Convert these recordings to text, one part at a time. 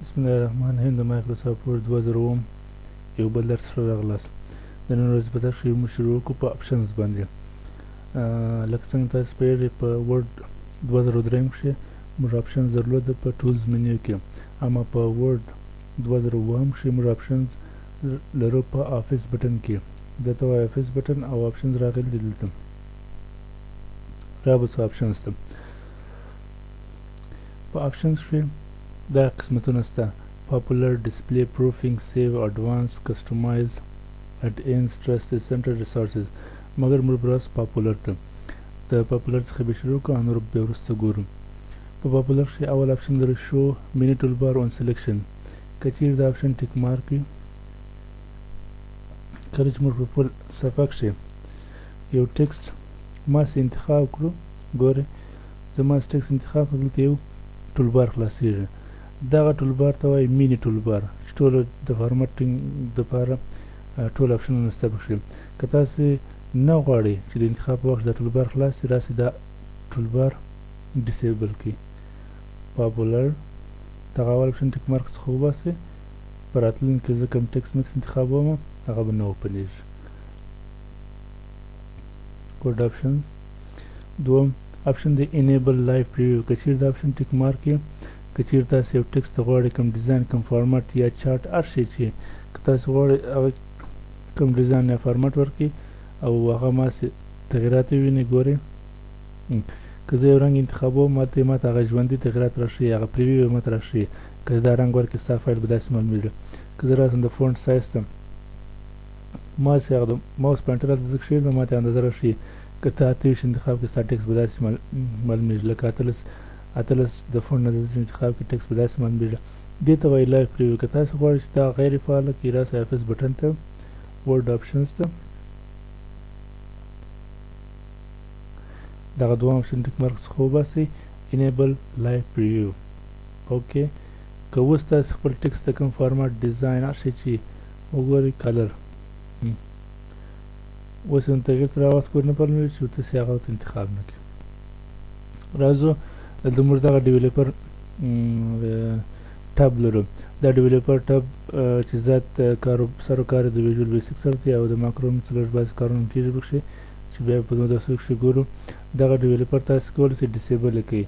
بسم الله الرحمن الرحیم. د مایکروسافت ورډ 2000 یو بل درس سره راغلاست. د نن ورځې په درس کې موږ شروع کوو په اپشنز باندې. لکه څنګه تاسو پوهېږئ په ورډ 2003 کښې موږ اپشنز درلوده په ټولز منیو کې، اما په ورډ 2002 کښې موږ اپشنز لرو په افیس بټن کې. دته وایي افیس بټن او اپشنز راغلي دي دلته. رابطه اپشنز ته په اپشنز کښې دا قسمتونه شته: popular, display, proofing, save, advanced, customize, add-ins, trusted, centered resources. مګر موږ به راسو پاپولر ته. د پاپولر څخه به شروع کړو او نور بیا وروسته ګورو. په پاپولر کښې اول اپشن لرو شو مینی ټول بار اون سلیکشن. که چیرې دا اپشن ټیک مارک وي، کله چې موږ په خپل صفحه کښې یو ټکسټ ماسې انتخاب کړو، ګورئ زه ماسې ټکسټ انتخاب کړم، دلته یو ټول بار خلاصېږي. دغه ټول بار ته وایي مینی ټول بار، چې ټولو د فارمټینګ دپاره ټول اپشنونه شته پکښې. که تاسې نه غواړئ چې د انتخاب په وخت دا ټول بار خلاص شي، راسئ دا ټول بار ډسیبل کړئ. پاپولر دغه اول اپشن ټیک مارک څخه وباسئ. په راتلونکي کې زه کوم ټکسټ میکس انتخابوم هغه به نه اوپنېږي. کوډ اپشن دوم اپشن دی انیبل لایو پریویو. که چیرې دا اپشن ټیک مارک کړئ، که چیرې تاسې یو ټکسټ ته غواړئ کوم ډیزاین، کوم فارمټ یا چارټ، هر شی چې که تاسې غواړئ هغه کوم ډیزاین یا فارمټ ورکړئ او هغه ماسې تغیرات ووینئ، ګورئ که زه یو رنګ انتخابوم ماته هغه ژوندي تغیرات راښیي، هغه پریویو یې ماته راښیي. که دا رنګ ورکړئ ستا فایل به داسې معلومېږي. که زه راسم د فونټ سایز ته ماسې هغه د ماوس پوینټر هلته زه کښېږدم ماته اندازه راښیي. که ته 28 انتخاب کړې ستا ټکسټ به داسې معلومېږي، لکه 18 د فونټ نه انتخاب کړي ټکسټ به داسې معلومېږي. دې ته وایي لایو پریویو. که تاسې غواړئ چې دا غیر فعاله کړئ، راسئ افیس بټن ته، ورډ اپشنز ته، دغه دوم اپشن ټیک مارک څخه وباسئ، انیبل لایو پریویو. اوکې، که اوس تاسې خپل ټکسټ ته کوم فارمټ، ډیزاین، هر شی چې وګورئ، کلر اوس یې تغیر تر هغه وخت پورې نه معلومېږي چې تاسې هغه ورته انتخاب نه کړئ. راځو دلته موږ دغه ډیولپر ټب لرو. دا ډیولپر ټب چې زیات سر و کار د ویژوال بیسک سره دی او د ماکرو څخه لږ بعضې کارونه کېږي پکښې چې بیا په مدرسو کښې ګورو. دغه ډیولپر تاسې کولی شئ ډسیبل یې کړئ.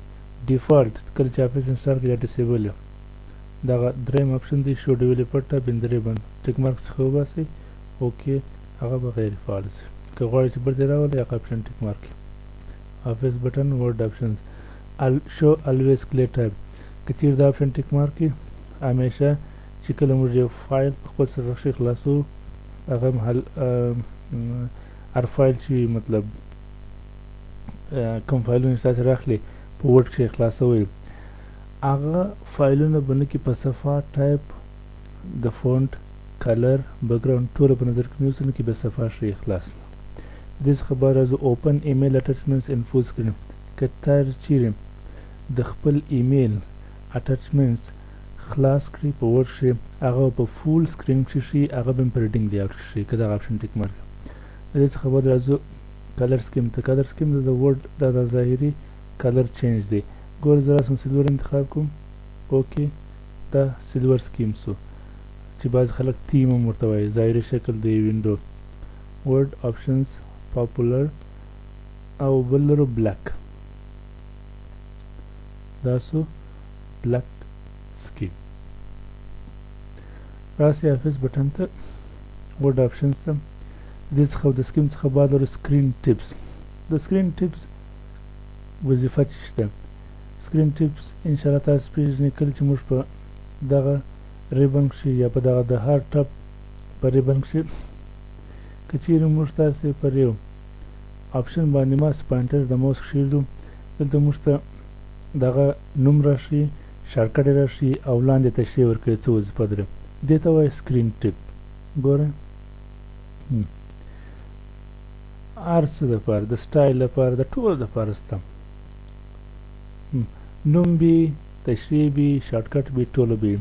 ډیفالټ کله چې افیس انسټال کړئ یا ډسیبل یې. دغه دریم اپشن دی شو ډیولپر ټب ان د ریبن، ټیک مارک څخه وباسئ. اوکې، هغه به غیر فعال شي. که غواړئ چې بل ځای راولئ هغه اپشن ټیک مارک کړئ. افیس بټن ورډ اپشنز شو الویز کلیر ټایپ. که چیرې دا اپشن ټیک مارک کړئ، همیشه چې کله موږ یو فایل په خپل صفحه کښې خلاصو، هغه هر فایل چې مطلب کوم فایلونه چې تاسې راخلئ په ورډ کښې خلاصوئ، هغه فایلونه به نه کړي په صفحه، ټایپ، د فونټ، کلر، بیکګراوند ټوله په نظر کې ونیسئ، نه کړي به صفحه ښې خلاص. دې څخه بعد راځو اوپن ایمیل اټچمنټس ان فول سکرین. که تاسې چیرې د خپل ایمیل اټچمنټس خلاص کړي په ورډ کښې، هغه په فول سکرین کښې شي، هغه به په ریډینګ لیاوټ کښې شي. که دغه اپشن ټیک مارک کړي. د دې څخه بعد راځو کلر سکیم ته. کلر سکیم د ورډ دا د ظاهري کلر چینج دی. ګورئ زه راسم سیلور انتخاب کوم. اوکې، دا سیلور سکیم سو چې بعضې خلک تیم هم ورته وایي، ظاهري شکل د یو وینډو. ورډ اپشنز پاپولر او بل لرو بلیک. دا سو بلیک سکیم. راسئ افیس بټن ته، ورډ اپشنز ته. دې څخه د سکیم څخه بعد لرو سکرین ټپس. د سکرین ټپس وظیفه چې شته، سکرین ټپس انشاءالله تاسې پېژنئ. کله چې موږ په دغه ریبن کښې یا په دغه د هر ټب په ریبن کښې که چیرې موږ تاسې پر یو اپشن باندې ماوس پوینټر د ماوس کښېږدو، دلته موږ ته دغه نوم راښیي، شارټکټ یې راښیي او لاندې تشریح ورکوي څه وظیفه لري. دې ته وایي سکرین ټپ. ګورئ هر څه دپاره، د سټایل دپاره، د ټولو دپاره شته. نوم بي، تشریح بي، شارټکټ بي، ټوله بي.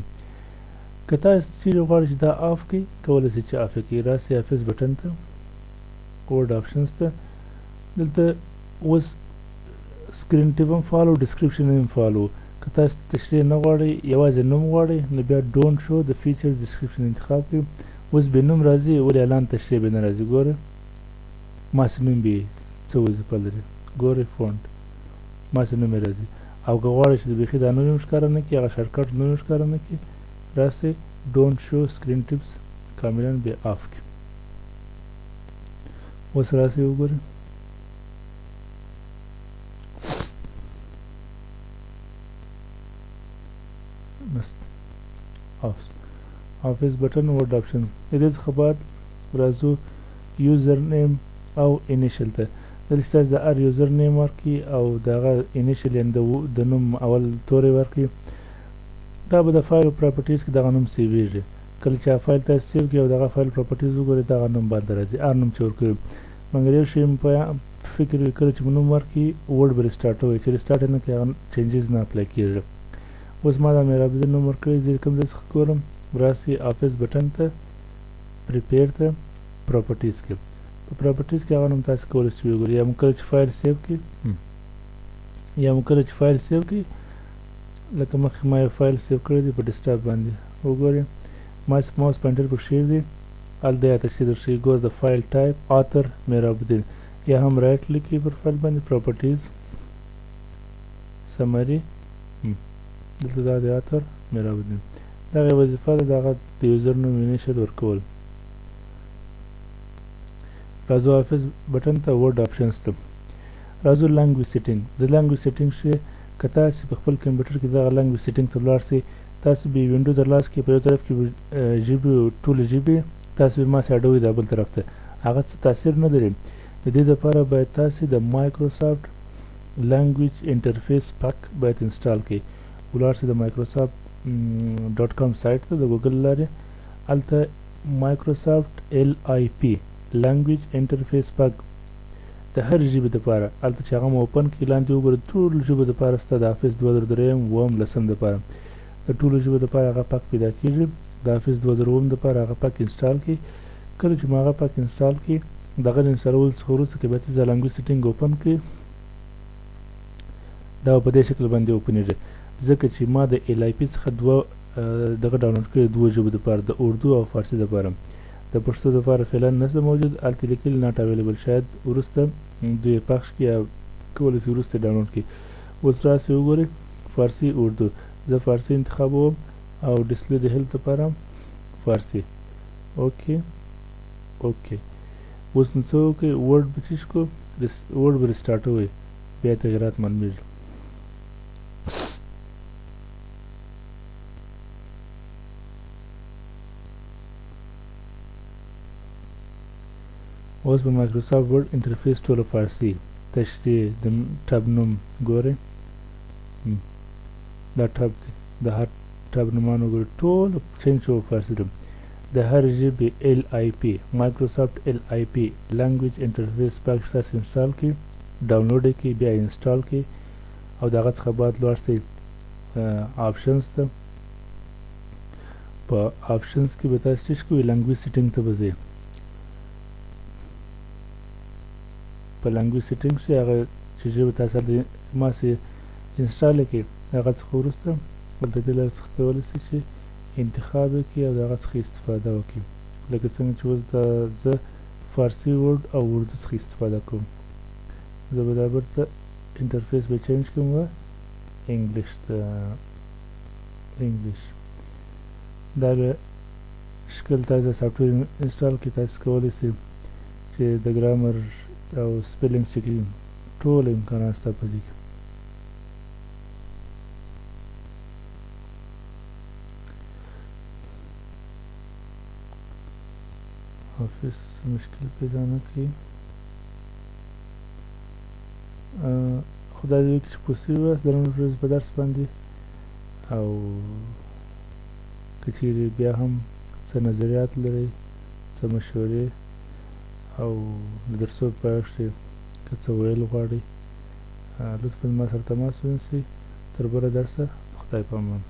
که تاسې چیرې غواړئ چې دا آف کړئ، کولی شئ چې آف یې کړئ. راسئ افیس بټن ته، ورډ اپشنز ته. دلته اوس سکرین ټپ هم فالو، ډسکریپشن هم فالو. که تاسو تشریح نه غواړئ یوازې نوم غواړئ نو بیا ډونټ شو د فیچر ډسکریپشن انتخاب کړئ. اوس بې نوم راځي ولې اعلان تشریح بې نه راځي ګوره ماسې نوم بې څه وظیفه لري ګورئ فونټ ماسې نوم یې راځي او که غواړئ چې د بیخي دا نوم یې ښکاره نه کړي هغه شارټکټ نوم یې ښکاره نه کړي راسئ ډونټ شو سکرین ټپس کاملا بې آف کړي. اوس راسئ وګورئ آفیس بټن ورډ آپشن د دې څخه بعد راځو یوزر نیم او انیشل ته دلته چې تاسو د هر یوزر نیم ورکړي او د هغه انیشل یعنې د نوم اول توری ورکړي دا به د فایل پراپرټیز کې دغه نوم سیویږي کله چې فایل تاسو سیو کړئ او دغه فایل پراپرټیز وګورئ دغه نوم باندې راځي هر نوم چې ورکوي مګر یو شی په فکر وي کله چې نوم ورکړي ورډ به ریسټارټ وایي چې ریسټارټ یې نه کړي هغه چینجز نه اپلای کېږي. اوس ما دا مې رابطه نوم ورکړی زه کوم ځای څخه ګورم راسئ آفیس بټن ته پریپیر ته پراپرټیز کې په پراپرټیز کې هغه نوم تاسو کولی شئ وګورئ یا مو کله چې فایل سیو کړي لکه مخکې ما یو فایل سیو کړی دی په ډیسکټاپ باندې وګورئ ما ماوس پوینټر پکښې دی هلته یا تشریح درښیي ګوره د فایل ټایپ آتر میرابالدین یا هم رایټ لیکئ پر فایل باندې پراپرټیز سمري دلته دا د آتر میرابالدین دغه وظیفه ده د هغه د یوزر نوم انیشل ورکول. راځو آفیس بټن ته ورډ آپشنز ته راځو لانګویج سیټینګ د لانګویج سیټینګ شی که تاسې په خپل کمپیوټر کې دغه لانګویج سیټینګ ته ولاړ سئ تاسو به وینډو درلاس کې په یو طرف کې ژبې ټولې ژبې تاسو به ماسې اډوئ دا بل طرف ته هغه څه تاثیر نه لري د دې دپاره باید تاسې د مایکروسافټ لانګویج انټرفیس پک باید انسټال کړئ ولاړ سئ د مایکروسافټ .com سایټ ته د ګوګل لارې هلته مایکروسافټ LIP لانګویج انټرفیس پک د هر ژبې دپاره هلته چې هغه مو اوپن کړي لاندې وګورئ ټولو ژبو دپاره سته د آفیس 2003 اووم لسم دپاره د ټولو ژبو دپاره هغه پک پیدا کېږي د آفیس 2007 دپاره هغه پک انسټال کړئ کله چې مو هغه پک انسټال کړي د هغه د انسټالولو څخه وروسته که بیا د لانګویج سیټینګ اوپن کړئ دا په دې شکل باندې اوپنېږي ځکه چې ما د LIP څخه دغه ډاونلوډ کړی دوه ژبو دپاره د اردو او فارسي دپاره د پښتو دپاره فعلا نشته موجود هلته لیکلي ناټ اویلیبل شاید وروسته دوی یې پخش کړي یا کولی شي وروسته ډاونلوډ کړي. اوس راسئ وګورئ فارسي اردو زه فارسي انتخابوم او ډسپلی د هیلپ دپاره فارسي اوکې اوس نو څه وکړئ ورډ به څه کړو ورډ به ریسټارټوئ بیا تغیرات معلومیږي. اوس په مایکروسافټ ورډ انټرفیس ټوله فارسي تشریح د ټب نوم ګورئ دا ټب دی د هر ټب نومان وګورئ ټول چینج شوی فارسي ده د هر ژبې LIP مایکروسافټ LIP لانګویج انټرفیس پک تاسو انسټال کړئ ډاونلوډ یې کړئ بیا انسټال کړئ او د هغه څخه بعد لاړ شئ آپشنز ته په آپشنز کې به تاسو څه کوئ لانګویج سیټینګ ته به ځئ په لانګویج سیټینګ شي هغه چې ژبه تاسو ماسې انسټال یې کړئ هغه څخه وروسته دلته دې لارې څخه کولی شئ چې انتخاب یې کړئ او د هغه څخه استفاده وکړئ لکه څنګه چې اوس زه فارسي ورډ او اردو څخه استفاده کوم زه به دا بیرته انټرفیس به چینج کړم و انګلیش ته انګلیش دا به شکل تاسو سافټویر انسټال کړئ تاسو کولی شئ چې د ګرامر او سپیلنګ چې کوي ټول امکانات شته په دې کې آفیس مشکل پیدا نه کړي خدای دې وکړي چې پوه یاست د نن ورځې په درس باندې او که چیرې بیا هم څه نظریات لرئ څه مشورې او د درسو په اړه که څه ویل غواړئ لطفا ما سره تماس ونیسئ تر بله درسه خدای پامان.